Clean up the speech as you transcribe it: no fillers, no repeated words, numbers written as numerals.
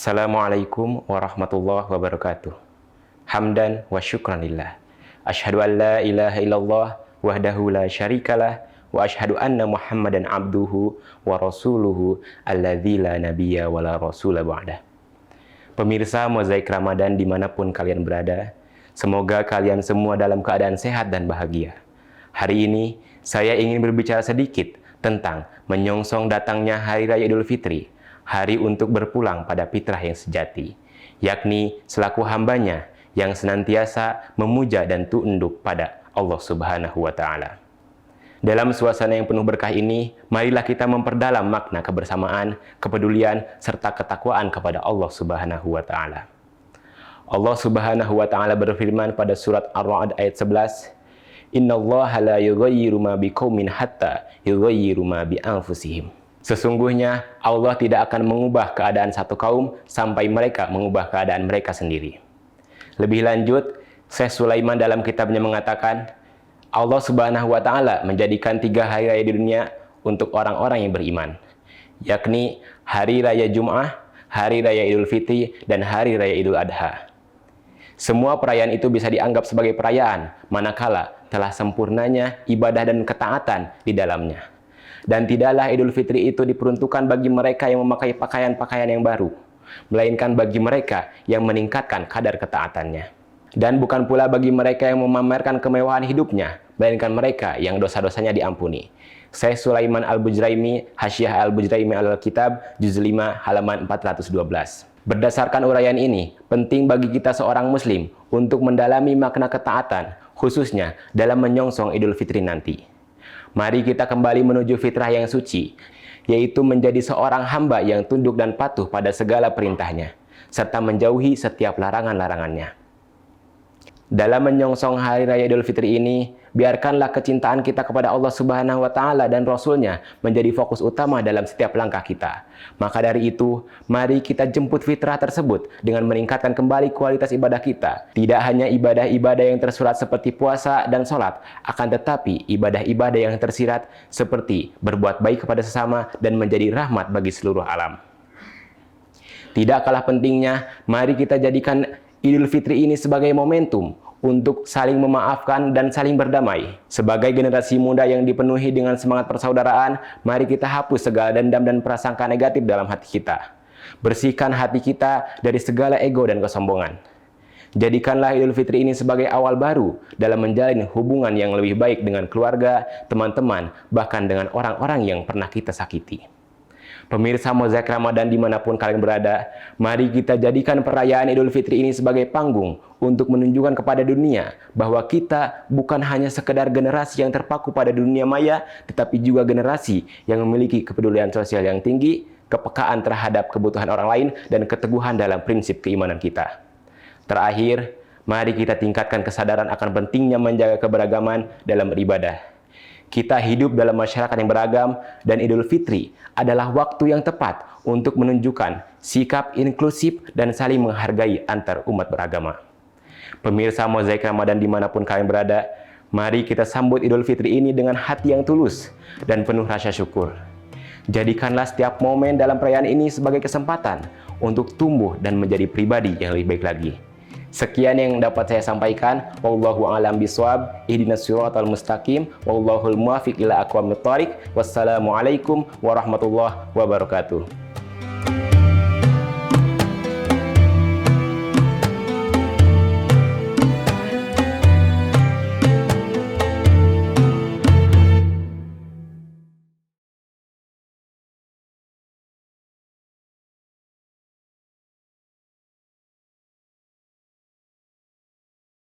Assalamualaikum warahmatullahi wabarakatuh. Hamdan wa syukranillah. Asyhadu an la ilaha illallah wahdahu la syarikalah wa asyhadu anna Muhammadan abduhu wa rasuluhu alladzi la nabiyya wa la rasula ba'dah. Pemirsa Mozaik Ramadan dimanapun kalian berada, semoga kalian semua dalam keadaan sehat dan bahagia. Hari ini saya ingin berbicara sedikit tentang menyongsong datangnya Hari Raya Idul Fitri, hari untuk berpulang pada fitrah yang sejati, yakni selaku hambanya yang senantiasa memuja dan tunduk pada Allah Subhanahu wa Ta'ala. Dalam suasana yang penuh berkah ini, marilah kita memperdalam makna kebersamaan, kepedulian, serta ketakwaan kepada Allah Subhanahu wa Ta'ala. Allah Subhanahu wa Ta'ala berfirman pada surat Ar-Ra'd ayat 11, "Innallaha la yughayyiru ma biqaumin hatta yughayyiru ma bi anfusihim." Sesungguhnya Allah tidak akan mengubah keadaan satu kaum sampai mereka mengubah keadaan mereka sendiri. Lebih lanjut, Syekh Sulaiman dalam kitabnya mengatakan, Allah Subhanahu wa Ta'ala menjadikan 3 hari raya di dunia untuk orang-orang yang beriman, yakni Hari Raya Jum'ah, Hari Raya Idul Fitri, dan Hari Raya Idul Adha. Semua perayaan itu bisa dianggap sebagai perayaan, manakala telah sempurnanya ibadah dan ketaatan di dalamnya. Dan tidaklah Idul Fitri itu diperuntukkan bagi mereka yang memakai pakaian-pakaian yang baru, melainkan bagi mereka yang meningkatkan kadar ketaatannya. Dan bukan pula bagi mereka yang memamerkan kemewahan hidupnya, melainkan mereka yang dosa-dosanya diampuni. Syekh Sulaiman Al-Bujraimi, Hasyiah Al-Bujraimi Al-Kitab, Juz 5, halaman 412. Berdasarkan uraian ini, penting bagi kita seorang muslim untuk mendalami makna ketaatan, khususnya dalam menyongsong Idul Fitri nanti. Mari kita kembali menuju fitrah yang suci, yaitu menjadi seorang hamba yang tunduk dan patuh pada segala perintahnya, serta menjauhi setiap larangan-larangannya. Dalam menyongsong Hari Raya Idul Fitri ini, biarkanlah kecintaan kita kepada Allah Subhanahu wa Ta'ala dan Rasul-Nya menjadi fokus utama dalam setiap langkah kita. Maka dari itu, mari kita jemput fitrah tersebut dengan meningkatkan kembali kualitas ibadah kita. Tidak hanya ibadah-ibadah yang tersurat seperti puasa dan sholat, akan tetapi ibadah-ibadah yang tersirat seperti berbuat baik kepada sesama dan menjadi rahmat bagi seluruh alam. Tidak kalah pentingnya, mari kita jadikan Idul Fitri ini sebagai momentum untuk saling memaafkan dan saling berdamai. Sebagai generasi muda yang dipenuhi dengan semangat persaudaraan, mari kita hapus segala dendam dan prasangka negatif dalam hati kita. Bersihkan hati kita dari segala ego dan kesombongan. Jadikanlah Idul Fitri ini sebagai awal baru dalam menjalin hubungan yang lebih baik dengan keluarga, teman-teman, bahkan dengan orang-orang yang pernah kita sakiti. Pemirsa Mozaik Ramadan dimanapun kalian berada, mari kita jadikan perayaan Idul Fitri ini sebagai panggung untuk menunjukkan kepada dunia bahwa kita bukan hanya sekedar generasi yang terpaku pada dunia maya, tetapi juga generasi yang memiliki kepedulian sosial yang tinggi, kepekaan terhadap kebutuhan orang lain, dan keteguhan dalam prinsip keimanan kita. Terakhir, mari kita tingkatkan kesadaran akan pentingnya menjaga keberagaman dalam beribadah. Kita hidup dalam masyarakat yang beragam, dan Idul Fitri adalah waktu yang tepat untuk menunjukkan sikap inklusif dan saling menghargai antar umat beragama. Pemirsa Mozaik Ramadan dimanapun kalian berada, mari kita sambut Idul Fitri ini dengan hati yang tulus dan penuh rasa syukur. Jadikanlah setiap momen dalam perayaan ini sebagai kesempatan untuk tumbuh dan menjadi pribadi yang lebih baik lagi. Sekian yang dapat saya sampaikan. Wallahu a'lam bishawab. Ihdinas siratal mustaqim. Wallahul muwaffiq ila aqwamit thoriq. Wassalamualaikum warahmatullahi wabarakatuh.